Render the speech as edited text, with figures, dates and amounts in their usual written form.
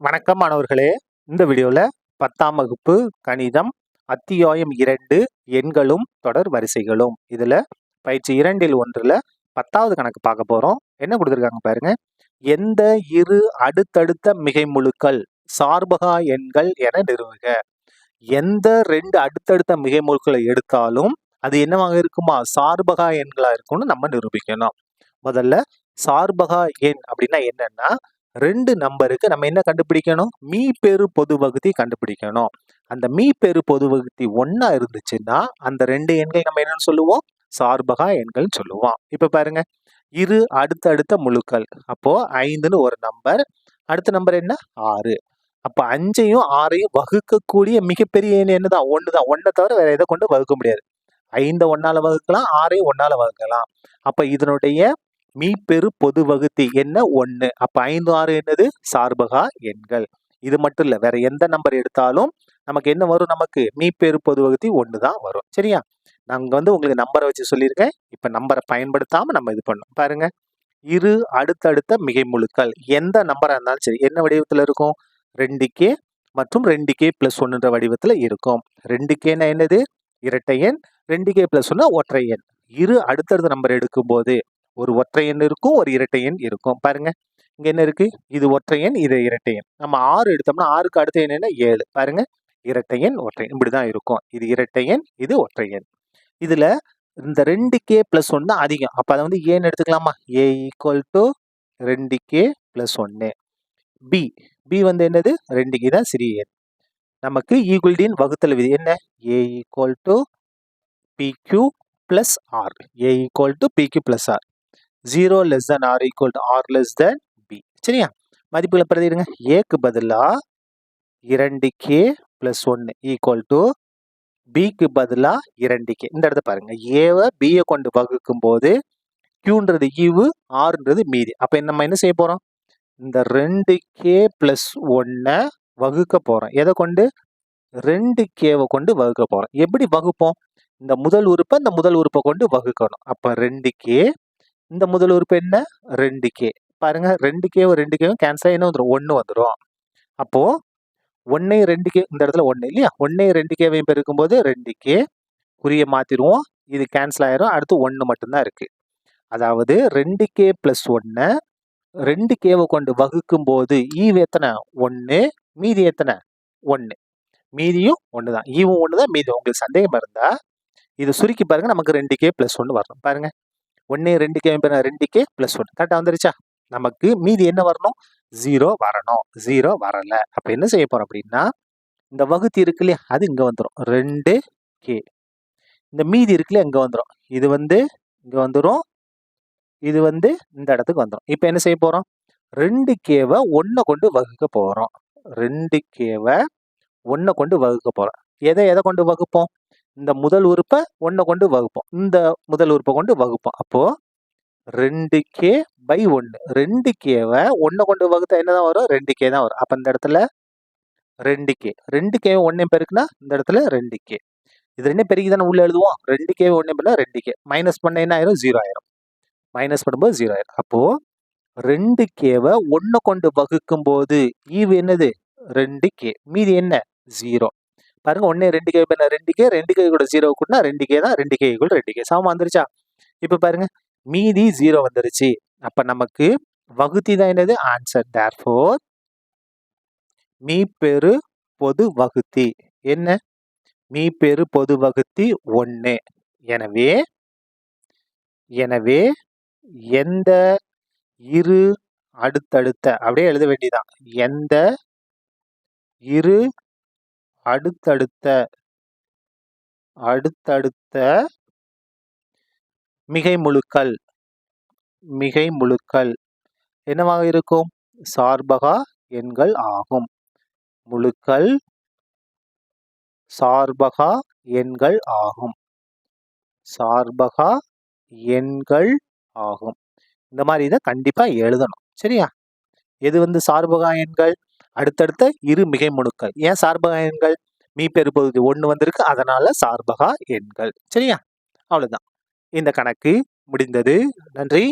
வணக்கம் மாணவர்களே. இந்த வீடியோல 10ஆம் வகுப்பு கணிதம் அத்தியாயம் 2 எண்களும் தொடர் வரிசைகளும் இதுல பயிற்சி 2ல் 1ல 10வது கணக்கு பார்க்க போறோம். என்ன கொடுத்திருக்காங்க பாருங்க. எந்த இரு அடுத்தடுத்த மிகைமுழுக்கள் சார்பகா எண்கள் என நிறுவுக. எந்த ரெண்டு அடுத்தடுத்த மிகைமுழுக்களை எடுத்தாலும் அது என்னவாக இருக்குமா, சார்பகா எண்களா இருக்கும்னு நம்ம நிரூபிக்கணும். முதல்ல சார்பகா எண் அப்படின்னா என்னன்னா, ரெண்டு நம்பருக்கு நம்ம என்ன கண்டுபிடிக்கணும், மீ பெரு பொது வகுத்தி கண்டுபிடிக்கணும். அந்த மீ பெரு பொது வகுத்தி ஒன்னா இருந்துச்சுன்னா அந்த ரெண்டு எண்கள் நம்ம என்னன்னு சொல்லுவோம், சார்பகா எண்கள் சொல்லுவோம். இப்ப பாருங்க, இரு அடுத்தடுத்த முழுக்கள், அப்போ 5ன்னு ஒரு நம்பர், அடுத்த நம்பர் என்ன 6. அப்ப 5ஐயும் 6ஐயும் வகுக்கக்கூடிய மிகப்பெரிய எண் என்னதான், ஒண்ணுதான். ஒன்னை தவிர வேற எதை கொண்டு வகுக்க முடியாது. 5 ஒன்னால வகுக்கலாம், 6ஐயும் ஒன்னால வகுக்கலாம். அப்ப இதனுடைய மீ பெரு பொது வகுத்தி என்ன 1. அப்ப 5 6 என்னது, சார்பகா எண்கள். இது மட்டும் இல்ல, வேற எந்த நம்பர் எடுத்தாலும் நமக்கு என்ன வரும், நமக்கு மீ பெரு பொது வகுத்தி 1 தான் வரும். சரியா? நாங்க உங்களுக்கு நம்பரை வச்சு சொல்லியிருக்கேன். இப்ப நம்பரை பயன்படுத்தாம நம்ம இது பண்ணோம். பாருங்க, இரு அடுத்தடுத்த மிகைமுழுக்கள் எந்த நம்பரா இருந்தாலும் சரி என்ன வடிவத்துல இருக்கும், 2k மற்றும் 2k + 1 வடிவத்துல இருக்கும். 2kனா என்னது, இரட்டை எண். 2k + 1 ஒற்றை எண். இரு அடுத்தடுத்த நம்பர் எடுக்கும் போது ஒரு ஒற்றை எண் இருக்கும், ஒரு இரட்டை எண் இருக்கும். பாருங்க, இங்க என்ன இருக்கு, இது ஒற்றை எண், இது இரட்டை எண். நம்ம 6 எடுத்தோம்னா 6க்கு அடுத்த எண் என்ன, 7. பாருங்க, இரட்டை எண் ஒற்றை எண் இப்படிதான் இருக்கும். இது இரட்டை எண், இது ஒற்றை எண். இதுல இந்த 2k + 1 தான் அதிகம். அப்ப அதை ஏன்னு எடுத்துக்கலாமா, a = 2k + 1. b என்னது, 2k தான் சிறிய எண். நமக்கு ஈக்குவல்டின் வகுத்தல் விதி என்ன, a = pq + r. a = pq + r. 0 less than r equal to r less than b. சரியா? மதிப்புகளை பிரதிடுங்க. ஏக்கு பதிலா 2k + 1 equal to bக்கு பதிலா 2k. இந்த இடத்த பாருங்க, ஏவை b கொண்டு வகுக்கும் போது qன்றது ஈவு, rன்றது மீதி. அப்ப நம்ம என்ன செய்ய போறோம், இந்த 2k + 1 வகுக்க போறோம். எதை கொண்டு, 2kவை கொண்டு வகுக்க போறோம். எப்படி வகுப்போம், இந்த முதல் உறுப்பை இந்த முதல் உறுப்பை கொண்டு வகுக்கணும். அப்ப 2k, இந்த முதல் உறுப்பு என்ன, 2k. பாருங்க, 2k 2k கேன்சல் என்ன வந்துடும், 1 வந்துடும். அப்போ 1 2k, இந்த இடத்துல 1 இல்லையா, 1 2k பெருக்கும் போது 2k, குறிய மாத்திடுவோம், இது கேன்சல் ஆயிரும். அடுத்து 1 மட்டும்தான் இருக்கு. அதாவது 2k + 1 2kவை கொண்டு வகுக்கும் போது ஈவு எத்தனை, 1, மீதி எத்தனை, 1. மீதியும் 1 தான், ஈவும் 1 தான், மீதி. உங்களுக்கு சந்தேகம் இருந்தா இதை சுருக்கி பாருங்க, நமக்கு 2k + 1 வரணும். பாருங்க, 1 2k 2k + 1 கரெக்டா வந்துருச்சா? நமக்கு மீதி என்ன வரணும், 0 வரணும். 0 வரல. அப்ப என்ன செய்ய போறோம் அப்படின்னா, இந்த வகுத்தி இருக்கு இல்லையா, அது இங்க வந்துடும், 2k. இந்த மீதி இருக்கு இல்லையா, இங்க வந்துடும். இது இங்க வந்துடும், இது இந்த இடத்துக்கு வந்துடும். இப்ப என்ன செய்ய போறோம், 2kவை 1 கொண்டு வகுக்க போறோம். 2kவை 1 கொண்டு வகுக்க போறோம். எதை கொண்டு வகுப்போம், இந்த முதல் உறுப்பை 1 கொண்டு வகுப்போம், இந்த முதல் உறுப்பை கொண்டு வகுப்போம். அப்போ 2k/1. 2kவை 1 கொண்டு வகுத்தா என்னதான் வரும், 2k தான் வரும். அப்ப இந்த இடத்துல 2k 2k 1 பெருக்குனா இந்த இடத்துல 2k. இது 2 பெருக்கி தானே உள்ள எழுதுவோம். 2k 1 பண்ணா 2k, மைனஸ் பண்ண என்ன ஆயிரும், 0 ஆயிரும். மைனஸ் பண்ணும்போது 0 ஆயிரும். அப்போ 2kவை 1 கொண்டு வகுக்கும் போது ஈவு என்னது, 2k, மீதி என்ன, 0. பாருங்க, 1 2k 2k, 2k கூட 0 கூட்டினா 2k தான், 2k = 2k. சமமா வந்துருச்சா? இப்ப பாருங்க, மீதி 0 வந்துருச்சு. அப்ப நமக்கு வகுத்தி தான் என்னது, ஆன்சர். therefore மீ பெரு பொது வகுத்தி என்ன, மீ பெரு பொது வகுத்தி 1. எனவே எந்த இரு அடுத்தடுத்த, அப்படியே எழுத வேண்டியதான், எந்த இரு அடுத்தடுத்த மிகைமுழுக்கள் என்னவாக இருக்கும், சார்பகா எண்கள் ஆகும். முழுக்கள் சார்பகா எண்கள் ஆகும். சார்பகா எண்கள் ஆகும். இந்த மாதிரி இதை கண்டிப்பா எழுதணும். சரியா? எது சார்பகா எண்கள், அடுத்தடுத்த இரு மிகைமுழுக்கள். ஏன் சார்பகா எண்கள், மீ பெரு பகுதி 1 வந்திருக்கு, அதனால சார்பகா எண்கள். சரியா? அவ்வளவுதான். இந்த கணக்கு முடிந்தது. நன்றி.